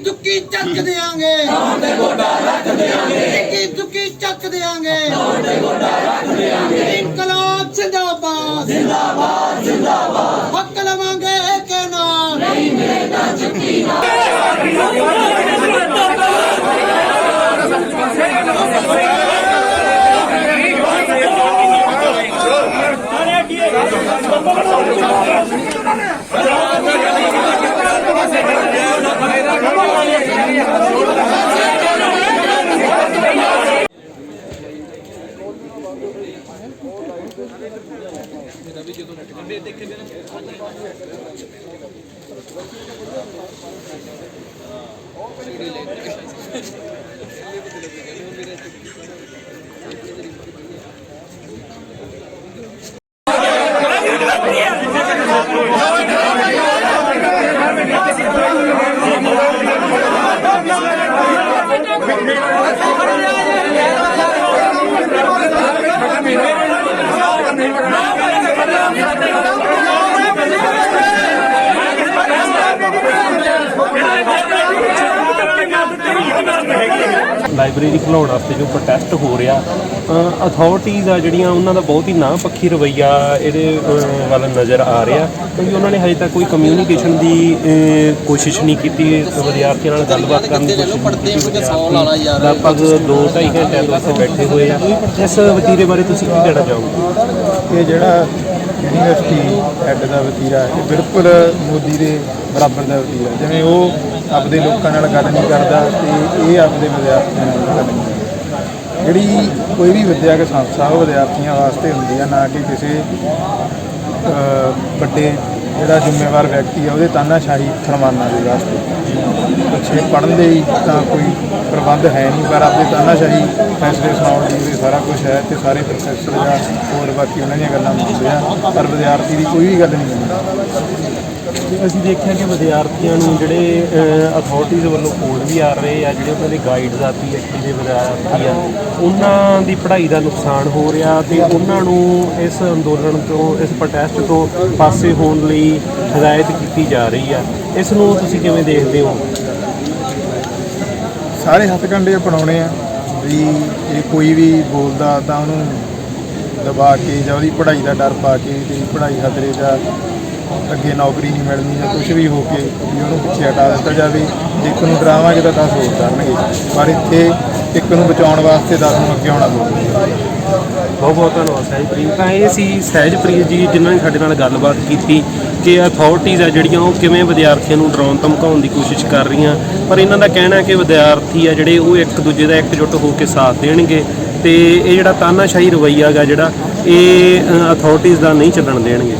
दुक्की चक देंगे, दुक्की चक देंगे। इनकलाब जिंदाबाद, जिंदाबाद, जिंदाबाद। हक लवांगे के नाम नहीं मिलेगा चुक्की ना। ਲਾਇਬ੍ਰੇਰੀ ਖੁਲਾਉਣ ਵਾਸਤੇ ਜੋ ਪ੍ਰੋਟੈਸਟ ਹੋ ਰਿਹਾ, ਅਥਾਰਟੀਜ਼ ਆ ਜਿਹੜੀਆਂ ਉਹਨਾਂ ਦਾ ਬਹੁਤ ਹੀ ਨਾ ਪੱਖੀ ਰਵੱਈਆ ਇਹਦੇ ਵੱਲ ਨਜ਼ਰ ਆ ਰਿਹਾ, ਕਿਉਂਕਿ ਉਹਨਾਂ ਨੇ ਹਜੇ ਤੱਕ ਕੋਈ ਕਮਿਊਨੀਕੇਸ਼ਨ ਦੀ ਕੋਸ਼ਿਸ਼ ਨਹੀਂ ਕੀਤੀ, ਵਿਦਿਆਰਥੀਆਂ ਨਾਲ ਗੱਲਬਾਤ ਕਰਨ ਦੀ ਕੋਸ਼ਿਸ਼ ਨਹੀਂ ਕੀਤੀ। ਲਗਭਗ 2-2.5 ਘੰਟਿਆਂ ਤੋਂ ਇੱਥੇ ਬੈਠੇ ਹੋਏ ਆ। ਇਸ ਵਤੀਰੇ ਬਾਰੇ ਤੁਸੀਂ ਕੀ ਕਹਿਣਾ ਚਾਹੋਗੇ? ਇਹ ਜਿਹੜਾ ਯੂਨੀਵਰਸਿਟੀ ਹੈੱਡ ਦਾ ਵਤੀਰਾ ਇਹ ਬਿਲਕੁਲ ਮੋਦੀ ਦੇ ਬਰਾਬਰ ਦਾ ਵਤੀਰਾ, ਜਿਵੇਂ ਉਹ ਆਪਦੇ ਲੋਕਾਂ ਨਾਲ ਗੱਲ ਨਹੀਂ ਕਰਦਾ ਤੇ ਇਹ ਆਪਦੇ ਵਿਦਿਆਰਥੀਆਂ ਨਾਲ ਗੱਲ ਨਹੀਂ ਕਰਦਾ। ਜਿਹੜੀ ਕੋਈ ਵੀ ਵਿਦਿਅਕ ਸੰਸਥਾ ਉਹ ਵਿਦਿਆਰਥੀਆਂ ਵਾਸਤੇ ਹੁੰਦੀ ਆ, ਨਾ ਕਿ ਕਿਸੇ ਵੱਡੇ ਜਿਹੜਾ ਜ਼ਿੰਮੇਵਾਰ ਵਿਅਕਤੀ ਆ ਉਹਦੇ ਤਾਨਾਸ਼ਾਹੀ ਫਰਮਾਨਾਂ ਦੇ ਵਾਸਤੇ। ਬੱਚੇ ਪੜ੍ਹਨ ਲਈ ਤਾਂ ਕੋਈ ਪ੍ਰਬੰਧ ਹੈ ਨਹੀਂ, ਪਰ ਆਪਦੇ ਤਾਨਾਸ਼ਾਹੀ ਫੈਸਲੇ ਸੁਣਾਉਣ ਲਈ ਸਾਰਾ ਕੁਝ ਹੈ ਤੇ ਸਾਰੇ ਪ੍ਰੋਫੈਸਰ ਜਾਂ ਹੋਰ ਬਾਕੀ ਉਹਨਾਂ ਦੀਆਂ ਗੱਲਾਂ ਮੰਨਦੇ ਆ, ਪਰ ਵਿਦਿਆਰਥੀ ਦੀ ਕੋਈ ਵੀ ਗੱਲ ਨਹੀਂ ਮੰਨਦਾ। ਅਸੀਂ ਦੇਖਿਆ ਕਿ ਵਿਦਿਆਰਥੀਆਂ ਨੂੰ ਜਿਹੜੇ ਅਥਾਰਟੀਜ਼ ਵੱਲੋਂ ਕੋਡ ਵੀ ਆ ਰਹੇ ਆ, ਜਿਹੜੇ ਉਹਨਾਂ ਦੇ ਗਾਈਡਸ ਆ PhD ਦੇ ਵਿਦਿਆਰਥੀ ਆ, ਉਹਨਾਂ ਦੀ ਪੜ੍ਹਾਈ ਦਾ ਨੁਕਸਾਨ ਹੋ ਰਿਹਾ ਤੇ ਉਹਨਾਂ ਨੂੰ ਇਸ ਅੰਦੋਲਨ ਤੋਂ, ਇਸ ਪ੍ਰੋਟੈਸਟ ਤੋਂ ਪਾਸੇ ਹੋਣ ਲਈ ਹਦਾਇਤ ਕੀਤੀ ਜਾ ਰਹੀ ਆ। ਇਸ ਨੂੰ ਤੁਸੀਂ ਕਿਵੇਂ ਦੇਖਦੇ ਹੋ? ਸਾਰੇ ਹੱਥਕੰਡੇ ਅਪਣਾਉਣੇ ਆ ਵੀ ਜੇ ਕੋਈ ਵੀ ਬੋਲਦਾ ਤਾਂ ਉਹਨੂੰ ਦਬਾ ਕੇ ਜਾਂ ਉਹਦੀ ਪੜ੍ਹਾਈ ਦਾ ਡਰ ਪਾ ਕੇ ਤੇ ਪੜ੍ਹਾਈ ਖਤਰੇ ਦਾ ਅੱਗੇ ਨੌਕਰੀ ਨਹੀਂ ਮਿਲਣੀ ਜਾਂ ਕੁਛ ਵੀ ਹੋ ਕੇ ਵੀ ਉਹਨੂੰ ਪਿੱਛੇ ਹਟਾ ਦਿੱਤਾ ਜਾਵੇ। ਇੱਕ ਨੂੰ ਡਰਾਵਾਂਗੇ ਤਾਂ 10 ਹੋਰ ਕਰਨਗੇ, ਪਰ ਇੱਥੇ ਇੱਕ ਨੂੰ ਬਚਾਉਣ ਵਾਸਤੇ 10 ਨੂੰ ਅੱਗੇ ਆਉਣਾ ਪਊਗਾ। ਬਹੁਤ ਬਹੁਤ ਧੰਨਵਾਦ ਸਹਿਜਪ੍ਰੀਤ। ਤਾਂ ਇਹ ਸੀ ਸਹਿਜਪ੍ਰੀਤ ਜੀ ਜਿਨ੍ਹਾਂ ਨੇ ਸਾਡੇ ਨਾਲ ਗੱਲਬਾਤ ਕੀਤੀ ਕਿ ਅਥਾਰਟੀਜ਼ ਆ ਜਿਹੜੀਆਂ ਉਹ ਕਿਵੇਂ ਵਿਦਿਆਰਥੀਆਂ ਨੂੰ ਡਰਾਉਣ ਧਮਕਾਉਣ ਦੀ ਕੋਸ਼ਿਸ਼ ਕਰ ਰਹੀਆਂ, ਪਰ ਇਹਨਾਂ ਦਾ ਕਹਿਣਾ ਕਿ ਵਿਦਿਆਰਥੀ ਆ ਜਿਹੜੇ ਉਹ ਇੱਕ ਦੂਜੇ ਦਾ ਇਕਜੁੱਟ ਹੋ ਕੇ ਸਾਥ ਦੇਣਗੇ ਤੇ ਇਹ ਜਿਹੜਾ ਤਾਨਾਸ਼ਾਹੀ ਰਵੱਈਆ ਗਾ ਜਿਹੜਾ ਇਹ ਅਥਾਰਟੀਜ਼ ਦਾ ਨਹੀਂ ਚੱਲਣ ਦੇਣਗੇ।